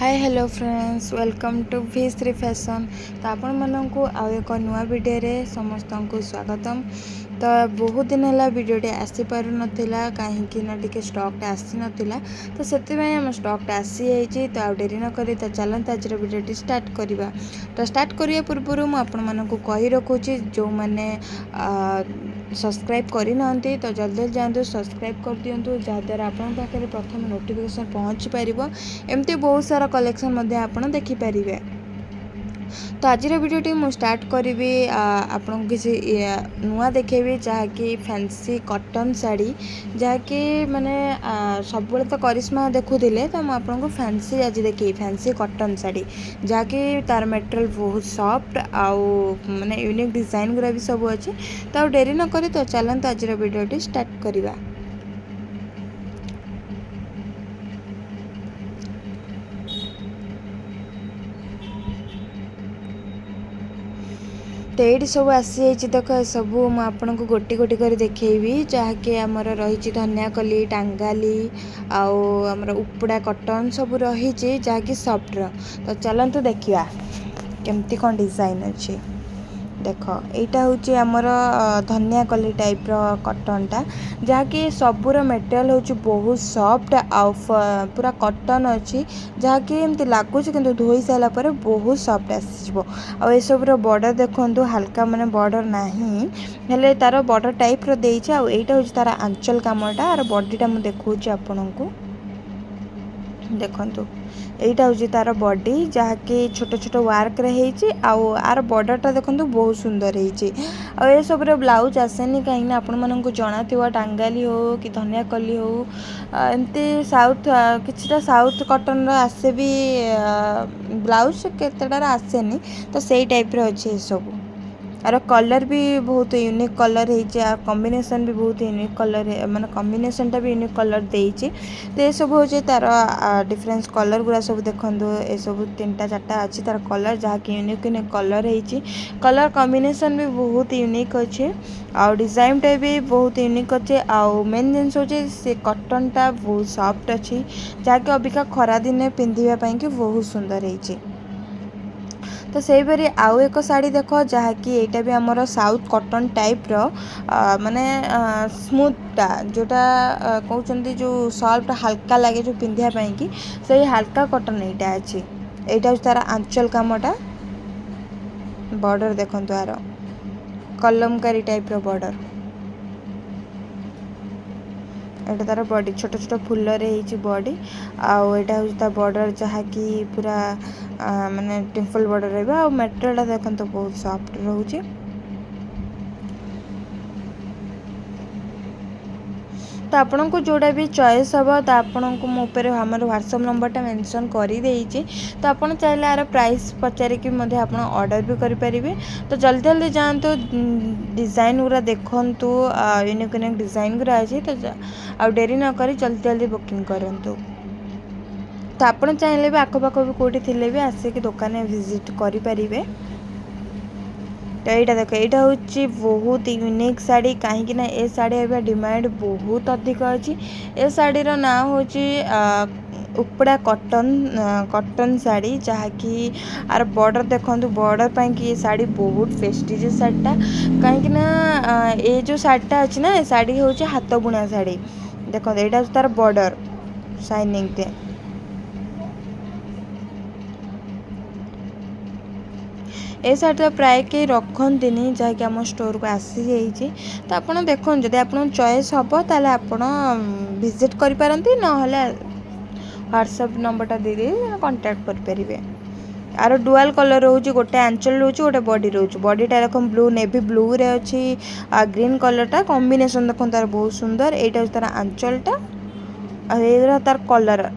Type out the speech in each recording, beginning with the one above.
Hi hello friends welcome to V3 fashion. तो आपण मानू आउ एक नुआ वीडियो समस्त को स्वागतम। तो बहुत दिन है वीडियोटी आसी पार नाला कहीं टे स्टॉक आसी नाला तो से आम स्टॉक आसी तो आ डेरी न करी तो चलते आज वीडियोटी स्टार्ट करवा। तो स्टार्ट करिया पूर्व मुझे कही रखुची जो मैंने सब्सक्राइब करना तो जल्दी जातु सब्सक्राइब कर दिंतु जहाँद्वारा आपण पाखे प्रथम नोटिफिकेशन पहुँची पार एमती बहुत सारा कलेक्शन आपन देखिपारे। तो आज वीडियोटी मु स्टार्ट करी आपन किसी नुआ देखेबी जहाँकि फैंसी कॉटन साड़ी जहाँकि माने सब तो करिश्मा देखुले तो मुझे फैंसी आज देखी फैंसी कॉटन साड़ी जहाँकि तार मटेरियल बहुत सॉफ्ट आउ माने यूनिक डिजाइन गुरा भी सब अच्छे। तो डेरी न करी तो चलते आज वीडियोटी स्टार्ट करवा। तो ये सब आसी देख सब मुझे गोटी गोटी कर देखी जहाँकि आमर रही धनिया कली टांगाली आमर उपड़ा कटन सब रही जहाँकि सफ्ट। तो चलतु देखा केमती कौन डिजाइन अच्छी। देख यहाँ हूँ आमर धनिया कली टाइप कटनटा जहाँकि सबूर मटेरियल हूँ बहुत सॉफ्ट आउ पूरा कटन अच्छी जहाँकि एमती लगुच कि धोई सारापर बहुत सॉफ्ट आसो। आउ सबूर बॉर्डर देखो हल्का माने बॉर्डर नहीं हेले तार बॉर्डर टाइप रही हूँ तार आंचल कामटा आर बॉडीटा मुझे देखा आपण को देखु यहाँ हूँ तार बॉडी जहाँकि छोट छोट वर्क आर बॉर्डरटा देखो बहुत सुंदर है। सब ब्लाउज आसेनी कहीं आपण मानक जना थी टांगाली हो कि धनिया कली हो एमती साउथ किछटा साउथ कॉटन आसे भी ब्लाउज केतेटार आसेनी तो सही टाइप अच्छे सब। आर कलर भी बहुत यूनिक कलर है कॉम्बिनेशन भी बहुत यूनिक कलर है माने कॉम्बिनेशन टा भी यूनिक कलर देइछि। तो ये सब हो तार डिफरेंस कलर गुरा सब देखो ये सब 3टा 4टा अच्छी तार कलर जहाँकि यूनिक यूनिक कलर है कलर कॉम्बिनेशन भी बहुत यूनिक अच्छे आउ डिजाइन टा भी बहुत यूनिक अच्छे आउ मेन जिनस हो से कॉटन टा बहुत सॉफ्ट अच्छी जहाँकि अबिका खरा दिन पिंधिबा कि बहुत सुंदर है। तो से भारी आउ एक शाड़ी देख जहाँकि यहाँ भी आमर साउथ कॉटन टाइप माने स्मूथटा जोटा कहते जो सॉफ्ट हल्का लगे जो पिंधापी कि से हल्का कॉटन यहाँ अच्छी। यहाँ तार आंचल कामटा बॉर्डर देखो यार कलमकारी टाइप बॉर्डर एटा तार बॉडी छोट छोट फूल रही बॉडी आउ एटा हूँ तार बॉर्डर जहाँकि पूरा माने टेम्पल बॉर्डर रहा और मटेरियल देखो तो बहुत सॉफ्ट रोचे। तो आपण को जोड़ा भी चॉइस हम तो आपण को मोपर हमारे व्हाट्सएप नंबरटा मेंशन कर देइछि। तो आपन चाहे यार प्राइस पचारिक आप ऑर्डर भी करें। तो जल्दी जल्दी जातु डिजाइन गुरा देखु यूनिक यूनिक डिजाइन गुरा अच्छी तो आ डेरी न करी जल्दी जल्दी बुकिंग करंतु। तो आपन चाहे भी आखपाख भी कौटी थी भी आसिक दुकान विजिट करें। तो यहाँ देख यहाँ हूँ बहुत यूनिक शाड़ी कहीं ए शाड़ी अभी डिमांड बहुत अधिक अच्छी। ए शाड़ीर ना हूँ उपड़ा कॉटन शाड़ी जहाँकि आर बॉर्डर देखो बॉर्डर पाई कि ये शाड़ी बहुत प्रेस्टिजियस शाड़ीटा कहीं ये जो शाड़ीटा अच्छी ना शाड़ी हूँ हाथ बुणा शाड़ी देखो यहाँ तार बॉर्डर शाइनिंग टे ए शाड़ी तो प्राय कई रखती जहाँकि आम स्टोर को आसी जाइए। तो आप देखो जब आप चॉइस हम ताले आप विजिट करें ना व्हाट्सएप नंबरटा दे कांटेक्ट करेंगे। आर डुआल कलर रोचे गोटे आंचल रोचे गोटे बॉडी रोचे बॉडीटा देख ब्लू नेवी ब्लू रे अच्छी ग्रीन कलरटा कॉम्बिनेशन देखो तार बहुत सुंदर यहाँ तार आंचलटा तार कलर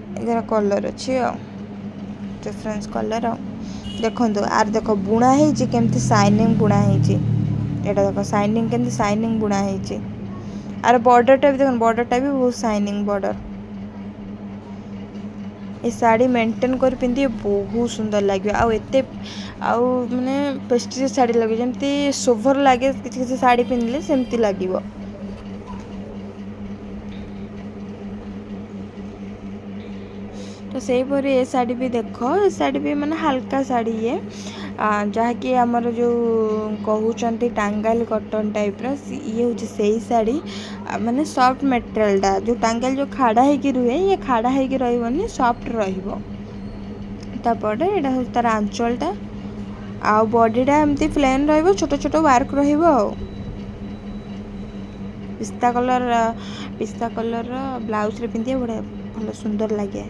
कलर अच्छी डिफरेंस कलर देखो आर देख बुणा केमती शाइनिंग बुणा यहाँ देख शाइनिंग केमती शाइनिंग बुणा आर बॉर्डरटा भी देख बॉर्डरटा भी बहुत शाइनिंग बॉर्डर ये शाड़ी मेंटेन कर पिंधि बहुत सुंदर लगे आते आउ माने प्रेस्टिजियस शाड़ी लगे जमती सोभर लगे किसी शाड़ी पिंधले सेमती लगे। तो ସେଇପରି ଏ ଶାଢ଼ୀ ବି ଦେଖ, ଏ ଶାଢ଼ୀ ବି ମାନେ ହାଲକା ଶାଢ଼ୀ ଇଏ, ଯାହାକି ଆମର ଯେଉଁ କହୁଛନ୍ତି ଟାଙ୍ଗାଇଲ କଟନ୍ ଟାଇପ୍ର, ଇଏ ହେଉଛି ସେଇ ଶାଢ଼ୀ। ମାନେ ସଫ୍ଟ ମେଟେରିଆଲଟା, ଯେଉଁ ଟାଙ୍ଗାଇଲ ଯେଉଁ ଖାଡ଼ା ହେଇକି ରୁହେ, ଇଏ ଖାଡ଼ା ହେଇକି ରହିବନି, ସଫ୍ଟ ରହିବ। ତାପରେ ଏଇଟା ହେଉଛି ତାର ଆଞ୍ଚଲଟା, ଆଉ ବଡ଼ିଟା ଏମିତି ପ୍ଲେନ୍ ରହିବ, ଛୋଟ ଛୋଟ ୱାର୍କ ରହିବ ଆଉ। ପିସ୍ତା କଲର୍ର ବ୍ଲାଉଜ୍ରେ ପିନ୍ଧିବା ବଢ଼ିଆ ଭଲ ସୁନ୍ଦର ଲାଗେ।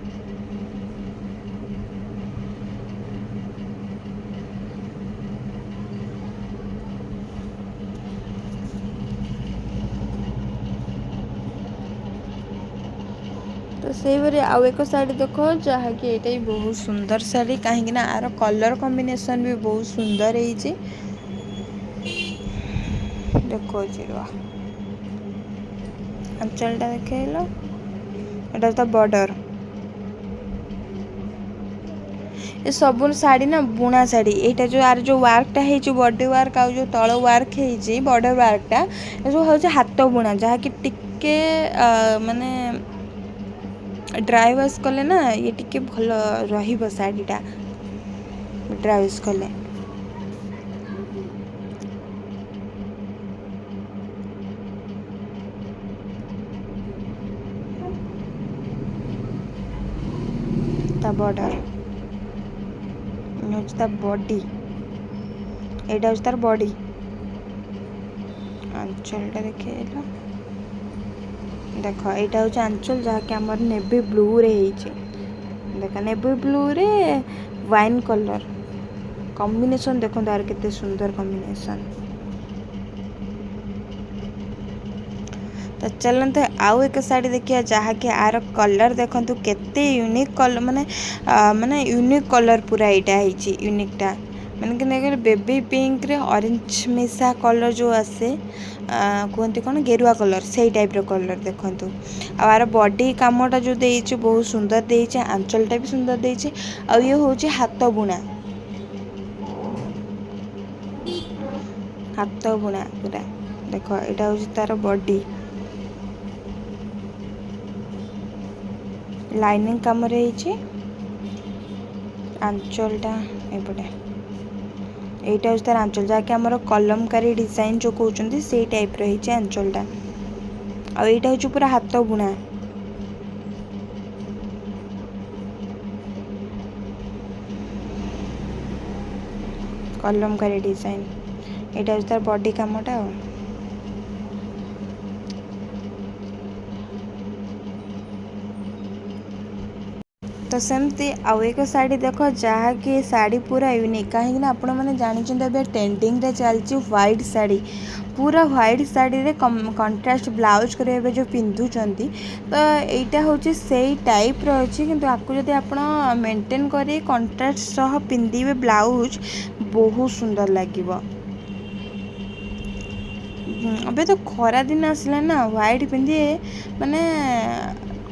ତ ସେଇପରି ଆଉ ଏକ ଶାଢ଼ୀ ଦେଖ, ଯାହାକି ଏଇଟା ବି ବହୁତ ସୁନ୍ଦର ଶାଢ଼ୀ, କାହିଁକିନା ଆର କଲର୍ କମ୍ବିନେସନ୍ ବି ବହୁତ ସୁନ୍ଦର ହେଇଛି। ଦେଖଉଛି ରୁହ, ଆଞ୍ଚଲଟା ଦେଖେଇଲ, ଏଇଟା ତା ବର୍ଡ଼ର। ଏ ସବୁ ଶାଢ଼ୀ ନା ବୁଣା ଶାଢ଼ୀ। ଏଇଟା ଯେଉଁ ଆର ଯେଉଁ ୱାର୍କଟା ହେଇଛି, ବଡ଼ି ୱାର୍କ ଆଉ ଯେଉଁ ତଳ ୱାର୍କ ହେଇଛି ବର୍ଡ଼ର ୱାର୍କଟା, ଏସବୁ ହେଉଛି ହାତ ବୁଣା, ଯାହାକି ଟିକେ ମାନେ ଡ୍ରାଏ ୱାଶ୍ କଲେ ନା ଇଏ ଟିକେ ଭଲ ରହିବ ଶାଢ଼ୀଟା, ଡ୍ରାଏ ୱାଶ୍ କଲେ। ତା ବର୍ଡ଼ର ହେଉଛି ତା ବଡ଼ି, ଏଇଟା ହେଉଛି ତାର ବଡ଼ି। ଆଞ୍ଚଲଟା ଦେଖେଇଲ, ଦେଖ ଏଇଟା ହେଉଛି ଆଞ୍ଚଲ, ଯାହାକି ଆମର ନେଭି ବ୍ଲୁରେ ହେଇଛି। ଦେଖ ନେଭି ବ୍ଲୁରେ ୱାଇନ୍ କଲର୍ କମ୍ବିନେସନ୍ ଦେଖନ୍ତୁ, ଆର କେତେ ସୁନ୍ଦର କମ୍ବିନେସନ୍। ତ ଚାଲନ୍ତୁ ଆଉ ଏକ ଶାଢ଼ୀ ଦେଖିବା, ଯାହାକି ଆର କଲର୍ ଦେଖନ୍ତୁ କେତେ ୟୁନିକ୍ କଲର୍, ମାନେ ୟୁନିକ୍ କଲର୍ ପୁରା ଏଇଟା ହେଇଛି, ୟୁନିକ୍ଟା ମାନେ କି ବେବି ପିଙ୍କରେ ଅରେଞ୍ଜ ମିଶା କଲର୍ ଯେଉଁ ଆସେ, କୁହନ୍ତି କ'ଣ ଗେରୁଆ କଲର୍, ସେଇ ଟାଇପ୍ର କଲର୍ ଦେଖନ୍ତୁ। ଆଉ ଆର ବଡ଼ି କାମଟା ଯେଉଁ ଦେଇଛି ବହୁତ ସୁନ୍ଦର ଦେଇଛି, ଆଞ୍ଚଲଟା ବି ସୁନ୍ଦର ଦେଇଛି। ଆଉ ଇଏ ହେଉଛି ହାତ ବୁଣା, ହାତ ବୁଣା ପୁରା। ଦେଖ ଏଇଟା ହେଉଛି ତାର ବଡ଼ି, ଲାଇନିଂ କାମରେ ହେଇଛି। ଆଞ୍ଚଲଟା ଏପଟେ, এইটা ହେଉଛି ତାର ଆଞ୍ଚଲ, ଯାହାକି ଆମର କଲମକାରୀ ଡିଜାଇନ୍ ଯେଉଁ କହୁଛନ୍ତି ସେଇ ଟାଇପ୍ର ହେଇଛି ଆଞ୍ଚଲଟା। ଆଉ ଏଇଟା ହେଉଛି ପୁରା ହାତ ବୁଣା, କଲମକାରୀ ଡିଜାଇନ୍। ଏଇଟା ହେଉଛି ତାର ବଡ଼ି କାମଟା ଆଉ। ତ ସେମିତି ଆଉ ଏକ ଶାଢ଼ୀ ଦେଖ, ଯାହାକି ଶାଢ଼ୀ ପୁରା ୟୁନିକ୍, କାହିଁକିନା ଆପଣମାନେ ଜାଣିଛନ୍ତି ଏବେ ଟ୍ରେଣ୍ଡିଙ୍ଗରେ ଚାଲିଛି ହ୍ୱାଇଟ୍ ଶାଢ଼ୀ। ପୁରା ହ୍ୱାଇଟ୍ ଶାଢ଼ୀରେ କଣ୍ଟ୍ରାଷ୍ଟ ବ୍ଲାଉଜ୍ କରି ଏବେ ଯେଉଁ ପିନ୍ଧୁଛନ୍ତି, ତ ଏଇଟା ହେଉଛି ସେଇ ଟାଇପ୍ର ଅଛି, କିନ୍ତୁ ଆକୁ ଯଦି ଆପଣ ମେଣ୍ଟେନ୍ କରି କଣ୍ଟ୍ରାଷ୍ଟ ସହ ପିନ୍ଧିବେ ବ୍ଲାଉଜ୍, ବହୁତ ସୁନ୍ଦର ଲାଗିବ। ଏବେ ତ ଖରା ଦିନ ଆସିଲା ନା, ହ୍ୱାଇଟ୍ ପିନ୍ଧିଲେ ମାନେ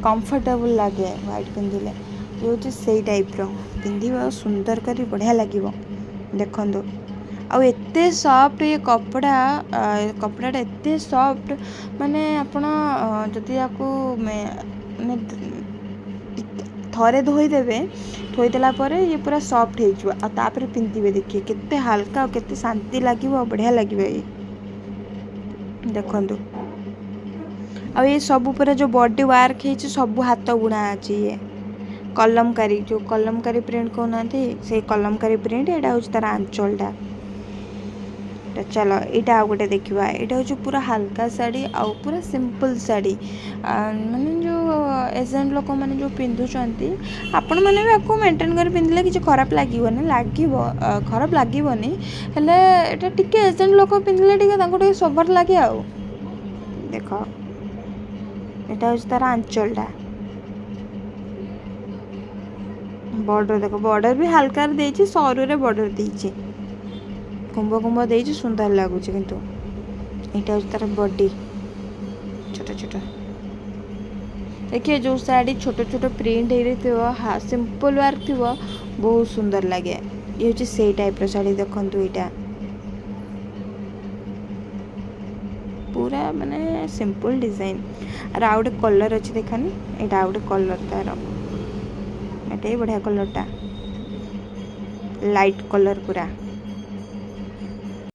କମ୍ଫର୍ଟେବୁଲ୍ ଲାଗେ, ହ୍ୱାଇଟ୍ ପିନ୍ଧିଲେ ହେଉଛି ସେଇ ଟାଇପ୍ର ପିନ୍ଧିବ, ସୁନ୍ଦର କରି ବଢ଼ିଆ ଲାଗିବ। ଦେଖନ୍ତୁ ଆଉ ଏତେ ସଫ୍ଟ ଏ କପଡ଼ାଟା ଏତେ ସଫ୍ଟ, ମାନେ ଆପଣ ଯଦି ୟାକୁ ମାନେ ଥରେ ଧୋଇଦେବେ, ଧୋଇଦେଲା ପରେ ଇଏ ପୁରା ସଫ୍ଟ ହେଇଯିବ, ଆଉ ତାପରେ ପିନ୍ଧିବେ, ଦେଖିବେ କେତେ ହାଲକା ଆଉ କେତେ ଶାନ୍ତି ଲାଗିବ, ବଢ଼ିଆ ଲାଗିବ ଇଏ। ଦେଖନ୍ତୁ ଆଉ ଏ ସବୁ ପୁରା ଯେଉଁ ବଡ଼ି ୱାର୍କ ହେଇଛି ସବୁ ହାତ ବୁଣା ଅଛି। ଇଏ କଲମକାରୀ, ଯେଉଁ କଲମକାରୀ ପ୍ରିଣ୍ଟ କହୁନାହାନ୍ତି, ସେଇ କଲମକାରୀ ପ୍ରିଣ୍ଟ। ଏଇଟା ହେଉଛି ତାର ଆଞ୍ଚଲଟା। ଚାଲ ଏଇଟା ଆଉ ଗୋଟେ ଦେଖିବା, ଏଇଟା ହେଉଛି ପୁରା ହାଲକା ଶାଢ଼ୀ ଆଉ ପୁରା ସିମ୍ପଲ୍ ଶାଢ଼ୀ, ମାନେ ଯେଉଁ ଏଜେଣ୍ଟ ଲୋକମାନେ ଯେଉଁ ପିନ୍ଧୁଛନ୍ତି, ଆପଣମାନେ ବି ଆକୁ ମେଣ୍ଟେନ୍ କରି ପିନ୍ଧିଲେ କିଛି ଖରାପ ଲାଗିବନି, ଖରାପ ଲାଗିବନି, ହେଲେ ଏଇଟା ଟିକେ ଏଜେଣ୍ଟ ଲୋକ ପିନ୍ଧିଲେ ଟିକେ ତାଙ୍କୁ ଟିକେ ସୋବର ଲାଗେ ଆଉ। ଦେଖ ଏଇଟା ହେଉଛି ତାର ଆଞ୍ଚଲଟା, ବର୍ଡ଼ର ଦେଖ, ବର୍ଡ଼ର ବି ହାଲକାରେ ଦେଇଛି, ସରୁରେ ବର୍ଡ଼ର ଦେଇଛି, କୁମ୍ଭ ଦେଇଛି, ସୁନ୍ଦର ଲାଗୁଛି। କିନ୍ତୁ ଏଇଟା ହେଉଛି ତାର ବଡ଼ି, ଛୋଟ ଛୋଟ ଦେଖିବେ, ଯେଉଁ ଶାଢ଼ୀ ଛୋଟ ଛୋଟ ପ୍ରିଣ୍ଟ ହେଇଥିବ, ସିମ୍ପଲ୍ ୱାର୍କ ଥିବ, ବହୁତ ସୁନ୍ଦର ଲାଗେ। ଇଏ ହେଉଛି ସେଇ ଟାଇପ୍ର ଶାଢ଼ୀ। ଦେଖନ୍ତୁ ଏଇଟା ପୁରା ମାନେ ସିମ୍ପଲ୍ ଡିଜାଇନ୍। ଆର ଆଉ ଗୋଟେ କଲର୍ ଅଛି, ଦେଖାନି, ଏଇଟା ଆଉ ଗୋଟେ କଲର୍ ତାର, कलरटे बढ़िया कलरटा लाइट कलर पूरा